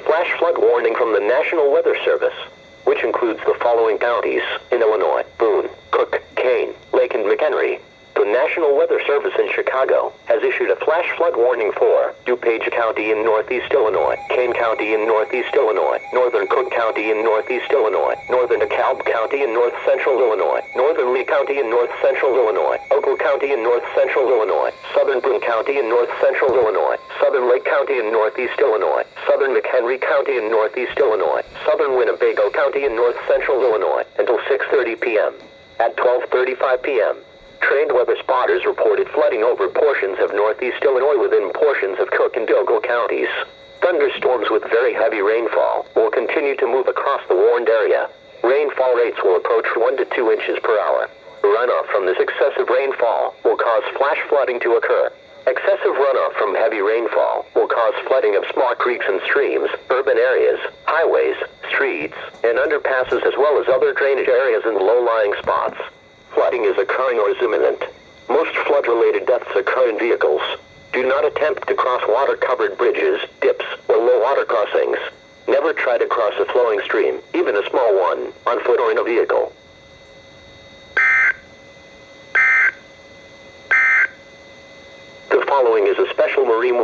flash flood warning from the National Weather Service, which includes the following counties in Illinois: Boone, Cook, Kane, Lake, and McHenry. The National Weather Service in Chicago has issued a flash flood warning for DuPage County in northeast Illinois, Kane County in northeast Illinois, northern Cook County in northeast Illinois, northern DeKalb County in north central Illinois, northern Lee County in north central Illinois, Ogle County in north central Illinois, southern Boone County in north central Illinois, southern Lake County in northeast Illinois, southern McHenry County in northeast Illinois, southern Winnebago County in north central Illinois, until 6:30 p.m. At 12:35 p.m., trained weather spotters reported flooding over portions of northeast Illinois within portions of Cook and Ogle counties. Thunderstorms with very heavy rainfall will continue to move across the warned area. Rainfall rates will approach 1 to 2 inches per hour. Runoff from this excessive rainfall will cause flash flooding to occur. Excessive runoff from heavy rainfall will cause flooding of small creeks and streams, urban areas, highways, streets, and underpasses, as well as other drainage areas and low-lying spots. Flooding is occurring or is imminent. Most flood-related deaths occur in vehicles. Do not attempt to cross water-covered bridges, dips, or low water crossings. Never try to cross a flowing stream, even a small one, on foot or in a vehicle. The following is a special marine